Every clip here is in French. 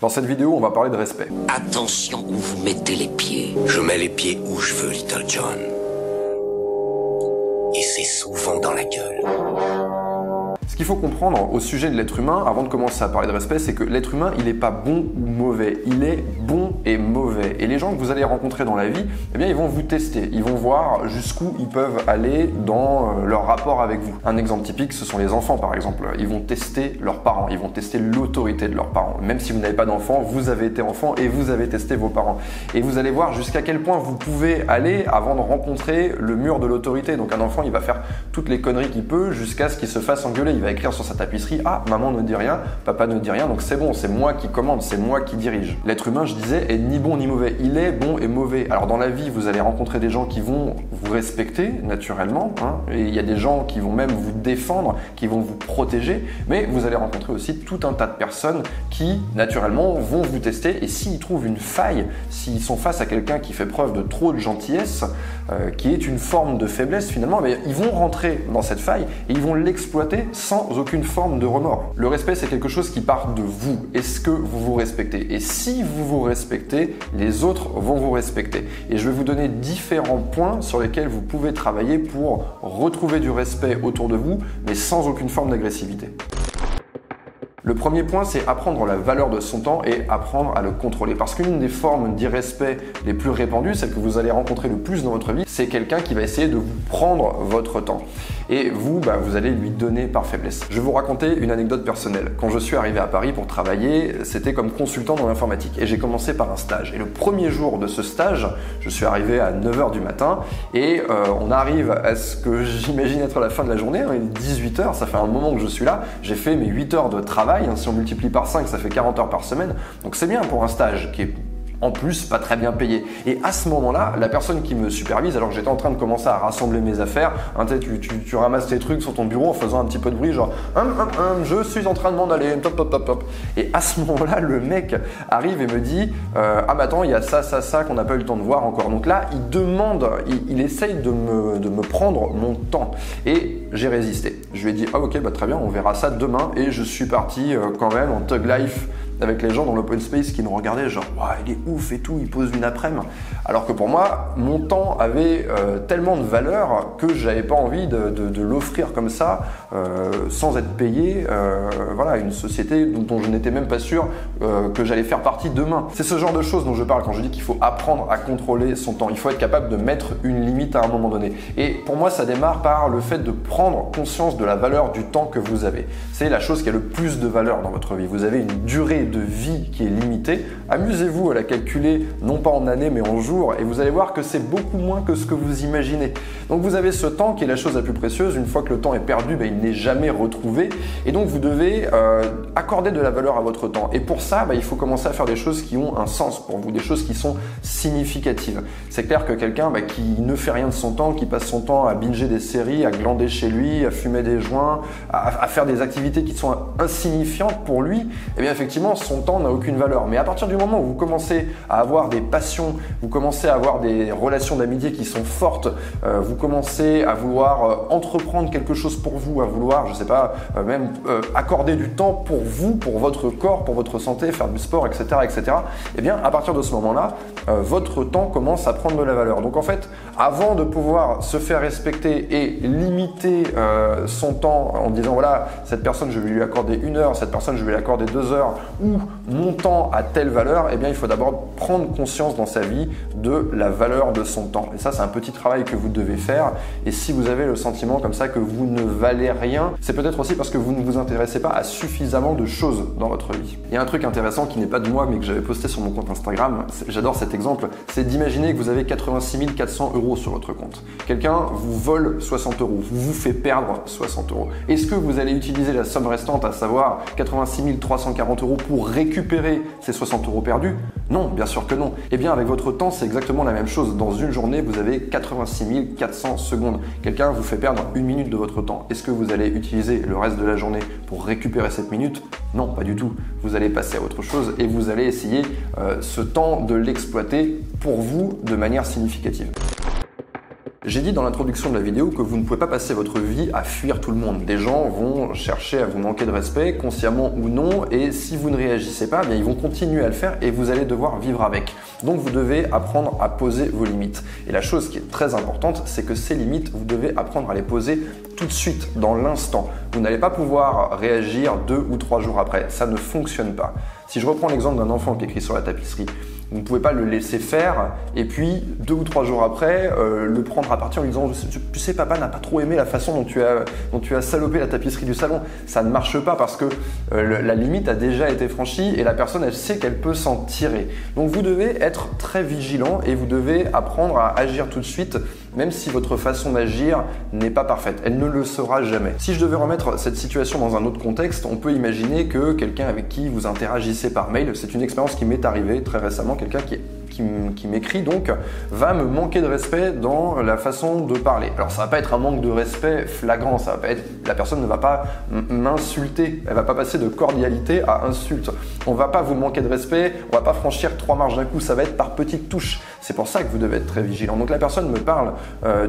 Dans cette vidéo, on va parler de respect. Attention où vous mettez les pieds. Je mets les pieds où je veux, Little John. Et c'est souvent dans la gueule. Ce qu'il faut comprendre au sujet de l'être humain, avant de commencer à parler de respect, c'est que l'être humain, il n'est pas bon ou mauvais. Il est bon et mauvais. Et les gens que vous allez rencontrer dans la vie, eh bien, ils vont vous tester. Ils vont voir jusqu'où ils peuvent aller dans leur rapport avec vous. Un exemple typique, ce sont les enfants, par exemple. Ils vont tester leurs parents. Ils vont tester l'autorité de leurs parents. Même si vous n'avez pas d'enfant, vous avez été enfant et vous avez testé vos parents. Et vous allez voir jusqu'à quel point vous pouvez aller avant de rencontrer le mur de l'autorité. Donc un enfant, il va faire toutes les conneries qu'il peut jusqu'à ce qu'il se fasse engueuler. Il va écrire sur sa tapisserie « Ah, maman ne dit rien, papa ne dit rien, donc c'est bon, c'est moi qui commande, c'est moi qui dirige. » L'être humain, je disais, est ni bon ni mauvais. Il est bon et mauvais. Alors dans la vie, vous allez rencontrer des gens qui vont vous respecter naturellement, et il y a des gens qui vont même vous défendre, qui vont vous protéger, mais vous allez rencontrer aussi tout un tas de personnes qui, naturellement, vont vous tester, et s'ils trouvent une faille, s'ils sont face à quelqu'un qui fait preuve de trop de gentillesse, qui est une forme de faiblesse finalement, mais ils vont rentrer dans cette faille et ils vont l'exploiter sans aucune forme de remords. Le respect, c'est quelque chose qui part de vous. Est-ce que vous vous respectez? Et si vous vous respectez, les autres vont vous respecter. Et je vais vous donner différents points sur lesquels vous pouvez travailler pour retrouver du respect autour de vous, mais sans aucune forme d'agressivité. Le premier point, c'est apprendre la valeur de son temps et apprendre à le contrôler. Parce qu'une des formes d'irrespect les plus répandues, celle que vous allez rencontrer le plus dans votre vie, c'est quelqu'un qui va essayer de vous prendre votre temps. Et vous, vous allez lui donner par faiblesse. Je vais vous raconter une anecdote personnelle. Quand je suis arrivé à Paris pour travailler, c'était comme consultant dans l'informatique. Et j'ai commencé par un stage. Et le premier jour de ce stage, je suis arrivé à 9h du matin et on arrive à ce que j'imagine être la fin de la journée, il est 18h, ça fait un moment que je suis là. J'ai fait mes 8 heures de travail. Si on multiplie par 5, ça fait 40 heures par semaine. Donc c'est bien pour un stage qui est en plus pas très bien payé. Et à ce moment-là, la personne qui me supervise, alors que j'étais en train de commencer à rassembler mes affaires, tu ramasses tes trucs sur ton bureau en faisant un petit peu de bruit, genre je suis en train de m'en aller, top, top, top, top. Et à ce moment-là, le mec arrive et me dit ah mais attends, il y a ça qu'on n'a pas eu le temps de voir encore. Donc là, il essaye de me prendre mon temps. Et j'ai résisté. Je lui ai dit ah ok, très bien, on verra ça demain. Et je suis parti quand même en thug life avec les gens dans l'open space qui nous regardaient genre il est ouf et tout, il pose une après-midi. Alors que pour moi, mon temps avait tellement de valeur que j'avais pas envie de l'offrir comme ça sans être payé à une société dont je n'étais même pas sûr que j'allais faire partie demain. C'est ce genre de choses dont je parle quand je dis qu'il faut apprendre à contrôler son temps. Il faut être capable de mettre une limite à un moment donné. Et pour moi, ça démarre par le fait de prendre conscience de la valeur du temps que vous avez. C'est la chose qui a le plus de valeur dans votre vie. Vous avez une durée de vie qui est limitée. Amusez-vous à la calculer, non pas en années, mais en jours, et vous allez voir que c'est beaucoup moins que ce que vous imaginez. Donc vous avez ce temps qui est la chose la plus précieuse. Une fois que le temps est perdu, il n'est jamais retrouvé. Et donc vous devez accorder de la valeur à votre temps. Et pour ça, il faut commencer à faire des choses qui ont un sens pour vous, des choses qui sont significatives. C'est clair que quelqu'un qui ne fait rien de son temps, qui passe son temps à binger des séries, à glander chez lui, à fumer des joints, à faire des activités qui sont insignifiantes pour lui, eh bien effectivement, son temps n'a aucune valeur. Mais à partir du moment où vous commencez à avoir des passions, vous commencez à avoir des relations d'amitié qui sont fortes, vous commencez à vouloir entreprendre quelque chose pour vous, à vouloir, même accorder du temps pour vous, pour votre corps, pour votre santé, faire du sport, etc., etc., eh bien, à partir de ce moment-là, votre temps commence à prendre de la valeur. Donc en fait, avant de pouvoir se faire respecter et limiter son temps en disant voilà, cette personne, je vais lui accorder 1 heure, cette personne, je vais lui accorder 2 heures, ou mon temps a telle valeur, eh bien il faut d'abord prendre conscience dans sa vie de la valeur de son temps. Et ça, c'est un petit travail que vous devez faire. Et si vous avez le sentiment comme ça que vous ne valez rien, c'est peut-être aussi parce que vous ne vous intéressez pas à suffisamment de choses dans votre vie. Il y a un truc intéressant qui n'est pas de moi, mais que j'avais posté sur mon compte Instagram, j'adore cet exemple, c'est d'imaginer que vous avez 86 400 € sur votre compte. Quelqu'un vous vole 60 €, vous fait perdre 60 €. Est-ce que vous allez utiliser la somme restante, à savoir 86 340 € pour récupérer ces 60 € perdus? Non, bien sûr que non. Eh bien, avec votre temps, c'est exactement la même chose. Dans une journée, vous avez 86 400 secondes. Quelqu'un vous fait perdre 1 minute de votre temps. Est-ce que vous allez utiliser le reste de la journée pour récupérer cette minute? Non, pas du tout. Vous allez passer à autre chose et vous allez essayer ce temps de l'exploiter pour vous de manière significative. J'ai dit dans l'introduction de la vidéo que vous ne pouvez pas passer votre vie à fuir tout le monde. Des gens vont chercher à vous manquer de respect, consciemment ou non, et si vous ne réagissez pas, bien ils vont continuer à le faire et vous allez devoir vivre avec. Donc vous devez apprendre à poser vos limites. Et la chose qui est très importante, c'est que ces limites, vous devez apprendre à les poser tout de suite, dans l'instant. Vous n'allez pas pouvoir réagir 2 ou 3 jours après. Ça ne fonctionne pas. Si je reprends l'exemple d'un enfant qui écrit sur la tapisserie, vous ne pouvez pas le laisser faire et puis 2 ou 3 jours après le prendre à partir en lui disant tu sais papa n'a pas trop aimé la façon dont tu as salopé la tapisserie du salon. Ça ne marche pas parce que la limite a déjà été franchie et la personne elle sait qu'elle peut s'en tirer. Donc vous devez être très vigilant et vous devez apprendre à agir tout de suite même si votre façon d'agir n'est pas parfaite. Elle ne le sera jamais. Si je devais remettre cette situation dans un autre contexte, on peut imaginer que quelqu'un avec qui vous interagissez par mail, c'est une expérience qui m'est arrivée très récemment, quelqu'un qui m'écrit donc va me manquer de respect dans la façon de parler. Alors ça va pas être un manque de respect flagrant, ça va pas être, la personne ne va pas m'insulter, elle va pas passer de cordialité à insulte. On va pas vous manquer de respect, on va pas franchir 3 marches d'un coup, ça va être par petites touches. C'est pour ça que vous devez être très vigilant. Donc la personne me parle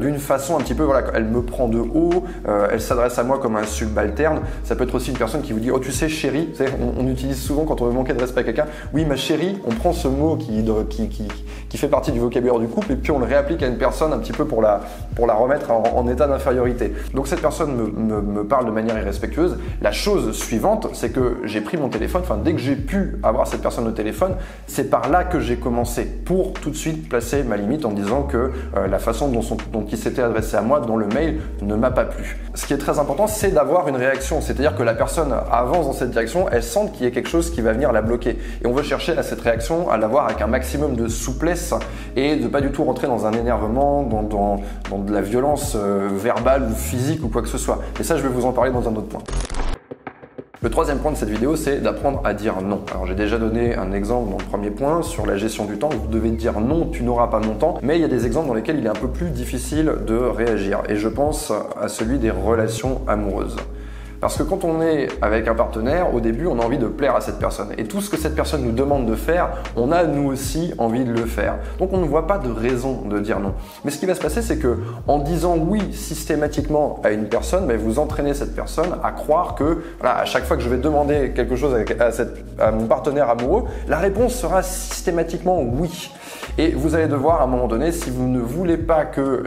d'une façon un petit peu, voilà, elle me prend de haut, elle s'adresse à moi comme un subalterne. Ça peut être aussi une personne qui vous dit oh tu sais chérie, on utilise souvent quand on veut manquer de respect à quelqu'un, oui ma chérie, on prend ce mot qui fait partie du vocabulaire du couple et puis on le réapplique à une personne un petit peu pour la remettre en état d'infériorité. Donc cette personne me parle de manière irrespectueuse. La chose suivante, c'est que j'ai pris mon téléphone, enfin dès que j'ai pu avoir cette personne au téléphone, c'est par là que j'ai commencé pour tout de suite placer ma limite en disant que la façon dont il s'était adressé à moi dans le mail ne m'a pas plu. Ce qui est très important, c'est d'avoir une réaction, c'est-à-dire que la personne avance dans cette direction, elle sent qu'il y a quelque chose qui va venir la bloquer et on veut chercher à cette réaction à l'avoir avec un maximum de souplesse et de pas du tout rentrer dans un énervement, dans de la violence verbale ou physique ou quoi que ce soit. Et ça, je vais vous en parler dans un autre point. Le troisième point de cette vidéo, c'est d'apprendre à dire non. Alors j'ai déjà donné un exemple dans le premier point sur la gestion du temps. Vous devez dire non, tu n'auras pas mon temps. Mais il y a des exemples dans lesquels il est un peu plus difficile de réagir. Et je pense à celui des relations amoureuses. Parce que quand on est avec un partenaire, au début, on a envie de plaire à cette personne. Et tout ce que cette personne nous demande de faire, on a nous aussi envie de le faire. Donc on ne voit pas de raison de dire non. Mais ce qui va se passer, c'est que en disant oui systématiquement à une personne, vous entraînez cette personne à croire que voilà, à chaque fois que je vais demander quelque chose à mon partenaire amoureux, la réponse sera systématiquement oui. Et vous allez devoir à un moment donné, si vous ne voulez pas que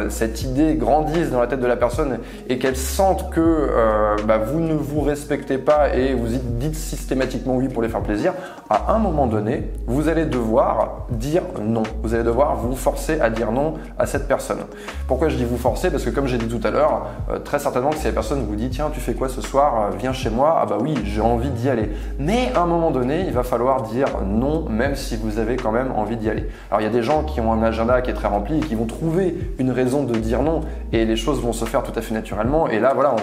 cette idée grandisse dans la tête de la personne et qu'elle sente que vous ne vous respectez pas et vous dites systématiquement oui pour les faire plaisir, à un moment donné, vous allez devoir dire non. Vous allez devoir vous forcer à dire non à cette personne. Pourquoi je dis vous forcer? Parce que comme j'ai dit tout à l'heure, très certainement que si la personne vous dit tiens tu fais quoi ce soir, viens chez moi, ah bah oui j'ai envie d'y aller. Mais à un moment donné, il va falloir dire non même si vous avez quand même envie d'y aller. Alors il y a des gens qui ont un agenda qui est très rempli et qui vont trouver une raison de dire non et les choses vont se faire tout à fait naturellement et là voilà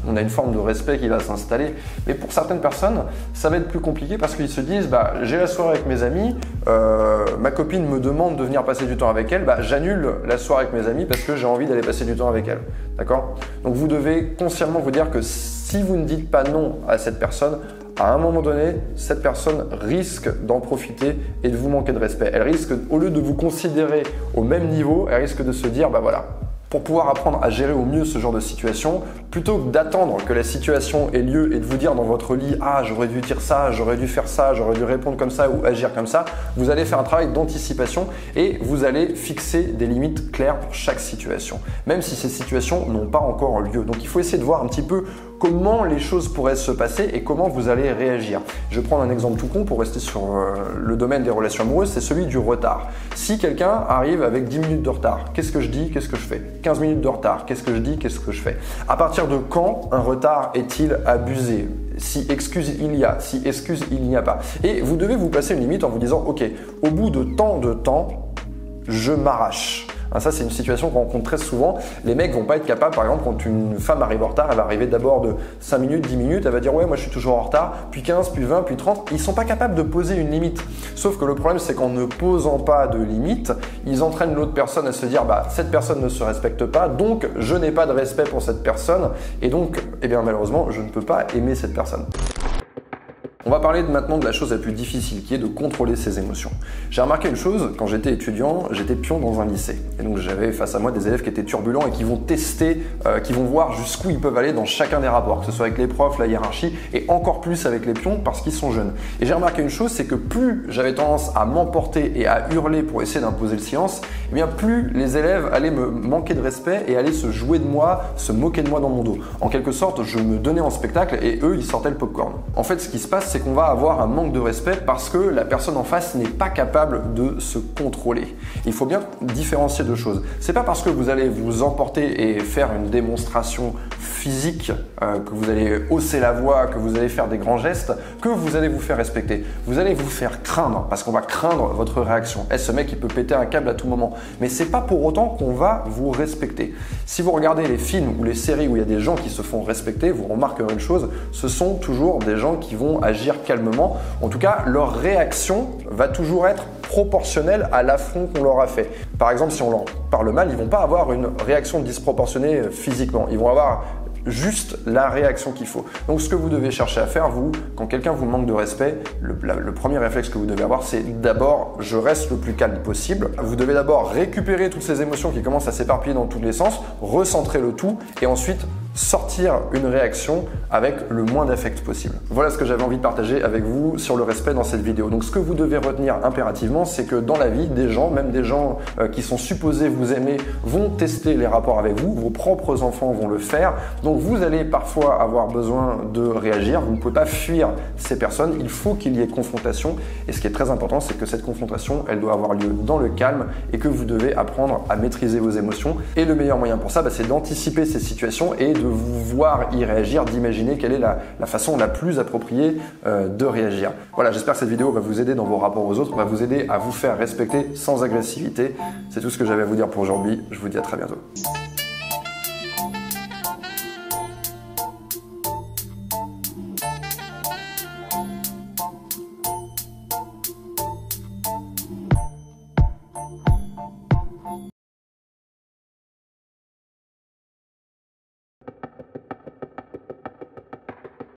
on a une forme de respect qui va s'installer. Mais pour certaines personnes ça va être plus compliqué parce qu'ils se disent j'ai la soirée avec mes amis, ma copine me demande de venir passer du temps avec elle, j'annule la soirée avec mes amis parce que j'ai envie d'aller passer du temps avec elle. D'accord? Donc vous devez consciemment vous dire que si vous ne dites pas non à cette personne, à un moment donné, cette personne risque d'en profiter et de vous manquer de respect. Elle risque, au lieu de vous considérer au même niveau, elle risque de se dire, voilà, pour pouvoir apprendre à gérer au mieux ce genre de situation, plutôt que d'attendre que la situation ait lieu et de vous dire dans votre lit « Ah, j'aurais dû dire ça, j'aurais dû faire ça, j'aurais dû répondre comme ça ou agir comme ça », vous allez faire un travail d'anticipation et vous allez fixer des limites claires pour chaque situation, même si ces situations n'ont pas encore lieu. Donc il faut essayer de voir un petit peu comment les choses pourraient se passer et comment vous allez réagir. Je vais prendre un exemple tout con pour rester sur le domaine des relations amoureuses, c'est celui du retard. Si quelqu'un arrive avec 10 minutes de retard, qu'est-ce que je dis, qu'est-ce que je fais? 15 minutes de retard, qu'est-ce que je dis, qu'est-ce que je fais? À partir de quand un retard est-il abusé? Si excuse il y a, si excuse il n'y a pas. Et vous devez vous placer une limite en vous disant, ok, au bout de tant de temps, je m'arrache. Ça, c'est une situation qu'on rencontre très souvent. Les mecs vont pas être capables, par exemple, quand une femme arrive en retard, elle va arriver d'abord de 5 minutes, 10 minutes, elle va dire « Ouais, moi je suis toujours en retard », puis 15, puis 20, puis 30. Ils sont pas capables de poser une limite. Sauf que le problème, c'est qu'en ne posant pas de limite, ils entraînent l'autre personne à se dire « Cette personne ne se respecte pas, donc je n'ai pas de respect pour cette personne, et donc, malheureusement, je ne peux pas aimer cette personne ». On va parler maintenant de la chose la plus difficile, qui est de contrôler ses émotions. J'ai remarqué une chose, quand j'étais étudiant, j'étais pion dans un lycée. Et donc j'avais face à moi des élèves qui étaient turbulents et qui vont tester, qui vont voir jusqu'où ils peuvent aller dans chacun des rapports, que ce soit avec les profs, la hiérarchie, et encore plus avec les pions parce qu'ils sont jeunes. Et j'ai remarqué une chose, c'est que plus j'avais tendance à m'emporter et à hurler pour essayer d'imposer le silence, eh bien plus les élèves allaient me manquer de respect et allaient se jouer de moi, se moquer de moi dans mon dos. En quelque sorte, je me donnais en spectacle et eux, ils sortaient le popcorn. En fait, ce qui se passe, c'est qu'on va avoir un manque de respect parce que la personne en face n'est pas capable de se contrôler. Il faut bien différencier deux choses. C'est pas parce que vous allez vous emporter et faire une démonstration physique, que vous allez hausser la voix, que vous allez faire des grands gestes, que vous allez vous faire respecter. Vous allez vous faire craindre parce qu'on va craindre votre réaction. Ce mec, il peut péter un câble à tout moment. Mais c'est pas pour autant qu'on va vous respecter. Si vous regardez les films ou les séries où il y a des gens qui se font respecter, vous remarquerez une chose, ce sont toujours des gens qui vont agir calmement. En tout cas, leur réaction va toujours être proportionnelle à l'affront qu'on leur a fait. Par exemple, si on leur parle mal, ils vont pas avoir une réaction disproportionnée physiquement. Ils vont avoir juste la réaction qu'il faut. Donc ce que vous devez chercher à faire, vous, quand quelqu'un vous manque de respect, le premier réflexe que vous devez avoir, c'est d'abord, je reste le plus calme possible. Vous devez d'abord récupérer toutes ces émotions qui commencent à s'éparpiller dans tous les sens, recentrer le tout et ensuite sortir une réaction avec le moins d'affect possible. Voilà ce que j'avais envie de partager avec vous sur le respect dans cette vidéo. Donc ce que vous devez retenir impérativement, c'est que dans la vie, des gens, même des gens qui sont supposés vous aimer, vont tester les rapports avec vous, vos propres enfants vont le faire. Donc vous allez parfois avoir besoin de réagir, vous ne pouvez pas fuir ces personnes, il faut qu'il y ait confrontation. Et ce qui est très important, c'est que cette confrontation, elle doit avoir lieu dans le calme et que vous devez apprendre à maîtriser vos émotions. Et le meilleur moyen pour ça, c'est d'anticiper ces situations et de vous voir y réagir, d'imaginer quelle est la façon la plus appropriée de réagir. Voilà, j'espère que cette vidéo va vous aider dans vos rapports aux autres, va vous aider à vous faire respecter sans agressivité. C'est tout ce que j'avais à vous dire pour aujourd'hui. Je vous dis à très bientôt.